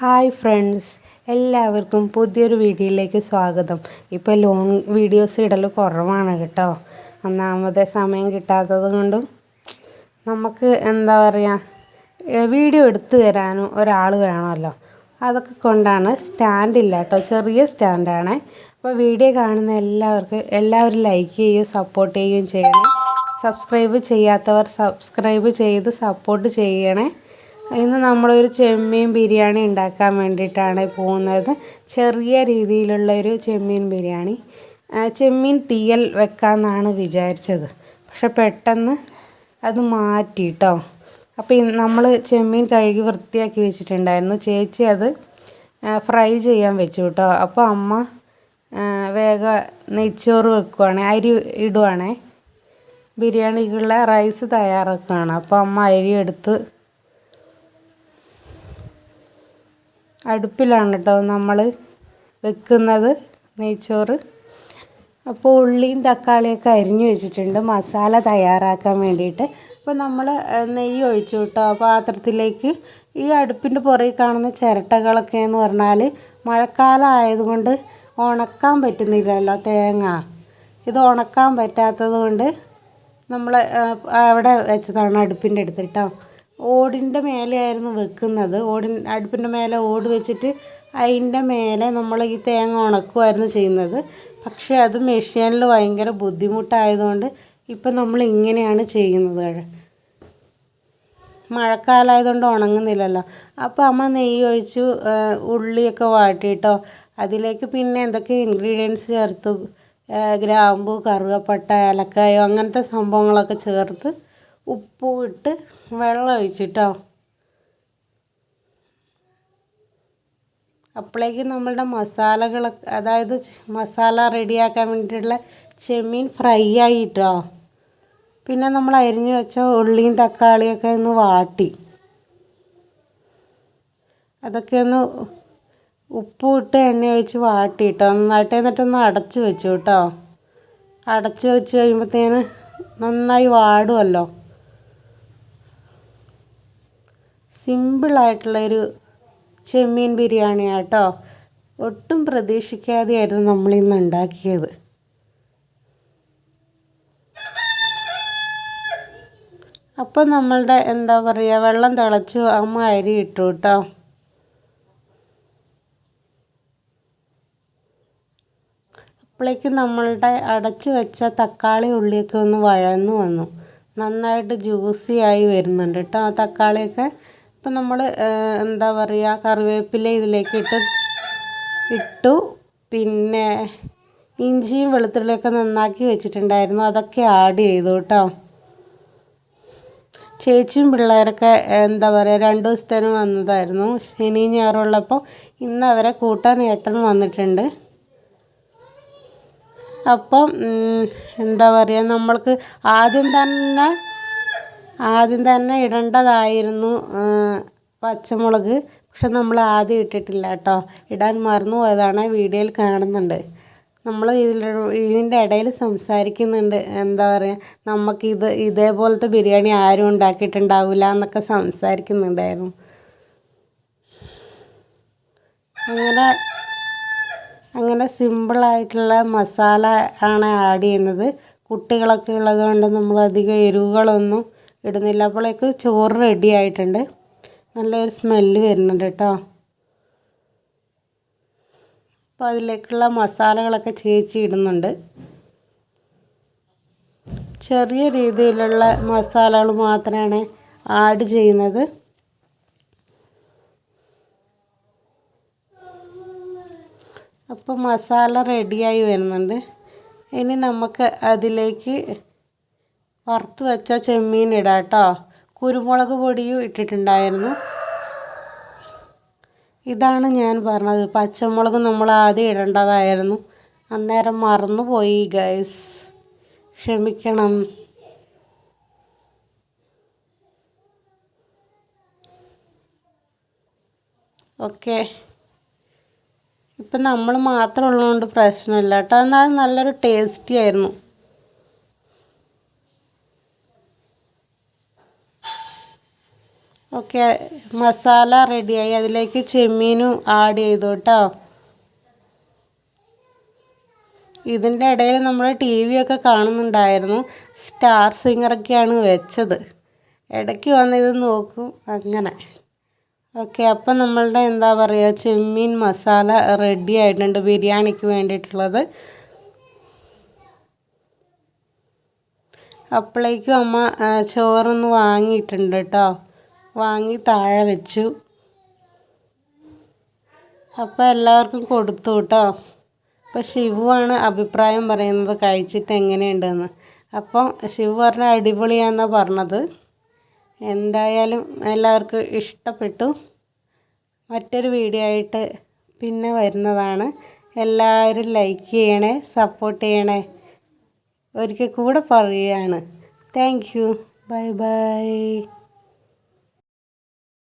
Hi friends, എല്ലാവർക്കും പുതിയൊരു വീഡിയോയിലേക്ക് സ്വാഗതം. ഇപ്പോൾ ലോങ് വീഡിയോസ് ഇടൽ കുറവാണ് കേട്ടോ. ഒന്നാമത്തെ സമയം കിട്ടാത്തത് കൊണ്ടും നമുക്ക് എന്താ പറയുക, വീഡിയോ എടുത്തു തരാനും ഒരാൾ വേണമല്ലോ. അതൊക്കെ കൊണ്ടാണ്. സ്റ്റാൻഡില്ല കേട്ടോ, ചെറിയ സ്റ്റാൻഡാണ്. അപ്പോൾ വീഡിയോ കാണുന്ന എല്ലാവരും ലൈക്ക് ചെയ്യുകയും സപ്പോർട്ട് ചെയ്യുകയും ചെയ്യണേ. സബ്സ്ക്രൈബ് ചെയ്യാത്തവർ സബ്സ്ക്രൈബ് ചെയ്ത് സപ്പോർട്ട് ചെയ്യണേ. ഇന്ന് നമ്മളൊരു ചെമ്മീൻ ബിരിയാണി ഉണ്ടാക്കാൻ വേണ്ടിയിട്ടാണ് പോകുന്നത്. ചെറിയ രീതിയിലുള്ളൊരു ചെമ്മീൻ ബിരിയാണി. ചെമ്മീൻ തീയൽ വെക്കാമെന്നാണ് വിചാരിച്ചത്, പക്ഷെ പെട്ടെന്ന് അത് മാറ്റി കേട്ടോ. അപ്പോൾ നമ്മൾ ചെമ്മീൻ കഴുകി വൃത്തിയാക്കി വെച്ചിട്ടുണ്ടായിരുന്നു. ചേച്ചി അത് ഫ്രൈ ചെയ്യാൻ വെച്ചു കേട്ടോ. അപ്പോൾ അമ്മ വേഗം നെയ്ച്ചോറ് വെക്കുവാണ്, അരി ഇടുവാണേ. ബിരിയാണിക്കുള്ള റൈസ് തയ്യാറാക്കുകയാണ്. അപ്പോൾ അമ്മ അരി എടുത്ത് അടുപ്പിലാണ് കേട്ടോ നമ്മൾ വെക്കുന്നത് നെയ്ച്ചോറ്. അപ്പോൾ ഉള്ളിയും തക്കാളിയൊക്കെ അരിഞ്ഞു വെച്ചിട്ടുണ്ട് മസാല തയ്യാറാക്കാൻ വേണ്ടിയിട്ട്. അപ്പോൾ നമ്മൾ നെയ്യ് ഒഴിച്ചു കേട്ടോ പാത്രത്തിലേക്ക്. ഈ അടുപ്പിൻ്റെ പുറകിൽ കാണുന്ന ചിരട്ടകളൊക്കെ എന്ന് പറഞ്ഞാൽ മഴക്കാലം ആയതുകൊണ്ട് ഉണക്കാൻ പറ്റുന്നില്ലല്ലോ തേങ്ങ. ഇത് ഉണക്കാൻ പറ്റാത്തത് കൊണ്ട് നമ്മൾ അവിടെ വെച്ചതാണ് അടുപ്പിൻ്റെ അടുത്ത് കേട്ടോ. ഓടിൻ്റെ മേലെയായിരുന്നു വെക്കുന്നത്. അടുപ്പിൻ്റെ മേലെ ഓട് വെച്ചിട്ട് അതിൻ്റെ മേലെ നമ്മൾ ഈ തേങ്ങ ഉണക്കുമായിരുന്നു ചെയ്യുന്നത്. പക്ഷേ അത് മെഷീനിൽ ഭയങ്കര ബുദ്ധിമുട്ടായതുകൊണ്ട് ഇപ്പം നമ്മൾ ഇങ്ങനെയാണ് ചെയ്യുന്നത്. മഴക്കാലമായതുകൊണ്ട് ഉണങ്ങുന്നില്ലല്ലോ. അപ്പോൾ അമ്മ നെയ്യ് ഒഴിച്ചു ഉള്ളിയൊക്കെ വാട്ടിയിട്ടോ. അതിലേക്ക് പിന്നെ എന്തൊക്കെ ഇൻഗ്രീഡിയൻസ് ചേർത്തു, ഗ്രാമ്പു, കറുവപ്പട്ട, ഏലക്കായ അങ്ങനത്തെ സംഭവങ്ങളൊക്കെ ചേർത്ത് ഉപ്പും ഇട്ട് വെള്ളം ഒഴിച്ചിട്ടോ. അപ്പോഴേക്കും നമ്മളുടെ മസാലകളൊക്കെ, അതായത് മസാല റെഡിയാക്കാൻ വേണ്ടിയിട്ടുള്ള ചെമ്മീൻ ഫ്രൈ ആയിട്ടോ. പിന്നെ നമ്മൾ അരിഞ്ഞു വെച്ച ഉള്ളിയും തക്കാളിയൊക്കെ ഒന്ന് വാട്ടി, അതൊക്കെ ഒന്ന് ഉപ്പും ഇട്ട് എണ്ണ ഒഴിച്ച് വാട്ടിയിട്ടോ നന്നായിട്ട്. എന്നിട്ടൊന്ന് അടച്ച് വെച്ചു കേട്ടോ. അടച്ച് വെച്ച് കഴിയുമ്പോഴത്തേന് നന്നായി വാടുമല്ലോ. സിമ്പിളായിട്ടുള്ളൊരു ചെമ്മീൻ ബിരിയാണിയാണ് കേട്ടോ. ഒട്ടും പ്രതീക്ഷിക്കാതെയായിരുന്നു നമ്മളിന്ന് ഉണ്ടാക്കിയത്. അപ്പോൾ നമ്മളുടെ എന്താ പറയുക, വെള്ളം തിളച്ചു, അമ്മ അരി ഇട്ടു കേട്ടോ. അപ്പോഴേക്കും നമ്മളുടെ അടച്ചു വെച്ച തക്കാളി ഉള്ളിയൊക്കെ ഒന്ന് വഴന്നു വന്നു. നന്നായിട്ട് ജ്യൂസി ആയി വരുന്നുണ്ട് കേട്ടോ ആ തക്കാളിയൊക്കെ. അപ്പം നമ്മൾ എന്താ പറയുക, കറിവേപ്പില ഇതിലേക്ക് ഇട്ടു. പിന്നെ ഇഞ്ചിയും വെളുത്തുള്ളിയൊക്കെ നന്നാക്കി വെച്ചിട്ടുണ്ടായിരുന്നു, അതൊക്കെ ആഡ് ചെയ്തു കേട്ടോ. ചേച്ചിയും പിള്ളേരൊക്കെ എന്താ പറയുക 2 ദിവസത്തേന് വന്നതായിരുന്നു. ശനി ഞായറുള്ളപ്പോൾ ഇന്ന് അവരെ കൂട്ടാൻ ഏട്ടൻ വന്നിട്ടുണ്ട്. അപ്പം എന്താ പറയുക, നമ്മൾക്ക് ആദ്യം തന്നെ ഇടേണ്ടതായിരുന്നു പച്ചമുളക്. പക്ഷെ നമ്മൾ ആദ്യം ഇട്ടിട്ടില്ല കേട്ടോ, ഇടാൻ മറന്നു പോയതാണ്. വീഡിയോയിൽ കാണുന്നുണ്ട്. നമ്മൾ ഇതിൻ്റെ ഇടയിൽ സംസാരിക്കുന്നുണ്ട്, എന്താ പറയുക, നമുക്കിത് ഇതേപോലത്തെ ബിരിയാണി ആരും ഉണ്ടാക്കിയിട്ടുണ്ടാവില്ല എന്നൊക്കെ സംസാരിക്കുന്നുണ്ടായിരുന്നു. അങ്ങനെ സിമ്പിളായിട്ടുള്ള മസാല ആണ് ആഡ് ചെയ്യുന്നത്. കുട്ടികളൊക്കെ ഉള്ളതുകൊണ്ട് നമ്മൾ അധികം എരിവുകളൊന്നും ഇടുന്നില്ല. അപ്പോഴേക്ക് ചോറ് റെഡി ആയിട്ടുണ്ട്. നല്ലൊരു സ്മെല്ല് വരുന്നുണ്ട് കേട്ടോ. അപ്പോൾ അതിലേക്കുള്ള മസാലകളൊക്കെ ചേച്ചി ഇടുന്നുണ്ട്. ചെറിയ രീതിയിലുള്ള മസാലകൾ മാത്രമാണ് ആഡ് ചെയ്യുന്നത്. അപ്പോൾ മസാല റെഡിയായി വരുന്നുണ്ട്. ഇനി നമുക്ക് അതിലേക്ക് വറുത്ത് വെച്ച ചെമ്മീൻ ഇടാം കേട്ടോ. കുരുമുളക് പൊടിയും ഇട്ടിട്ടുണ്ടായിരുന്നു. ഇതാണ് ഞാൻ പറഞ്ഞത്, പച്ചമുളക് നമ്മൾ ആദ്യം ഇടേണ്ടതായിരുന്നു. അന്നേരം മറന്നു പോയി ഗൈസ്, ക്ഷമിക്കണം. ഓക്കെ, ഇപ്പം നമ്മൾ മാത്രം ഉള്ളതുകൊണ്ട് പ്രശ്നമില്ല കേട്ടോ. എന്നാലും നല്ലൊരു ടേസ്റ്റി ആയിരുന്നു. ഓക്കെ. ഓക്കെ, മസാല റെഡിയായി. അതിലേക്ക് ചെമ്മീനും ആഡ് ചെയ്തു കേട്ടോ. ഇതിൻ്റെ ഇടയിൽ നമ്മൾ ടി വി ഒക്കെ കാണുന്നുണ്ടായിരുന്നു. സ്റ്റാർ സിംഗറൊക്കെയാണ് വെച്ചത്. ഇടയ്ക്ക് വന്ന് ഇത് നോക്കും അങ്ങനെ. ഓക്കെ, അപ്പം നമ്മളുടെ എന്താ പറയുക, ചെമ്മീൻ മസാല റെഡി ആയിട്ടുണ്ട് ബിരിയാണിക്ക് വേണ്ടിയിട്ടുള്ളത്. അപ്പോഴേക്കും അമ്മ ചോറൊന്ന് വാങ്ങിയിട്ടുണ്ട് കേട്ടോ. വാങ്ങി താഴെ വെച്ചു. അപ്പോൾ എല്ലാവർക്കും കൊടുത്തു കേട്ടോ. അപ്പോൾ ശിവുവാണ് അഭിപ്രായം പറയുന്നത് കഴിച്ചിട്ട് എങ്ങനെയുണ്ടെന്ന്. അപ്പം ശിവു പറഞ്ഞ അടിപൊളിയാണെന്നാണ് പറഞ്ഞത്. എന്തായാലും എല്ലാവർക്കും ഇഷ്ടപ്പെട്ടു. മറ്റൊരു വീഡിയോ ആയിട്ട് പിന്നെ വരുന്നതാണ്. എല്ലാവരും ലൈക്ക് ചെയ്യണേ, സപ്പോർട്ട് ചെയ്യണേ. ഒരിക്കൽ കൂടെ പറയുകയാണ്. Thank you. Bye bye.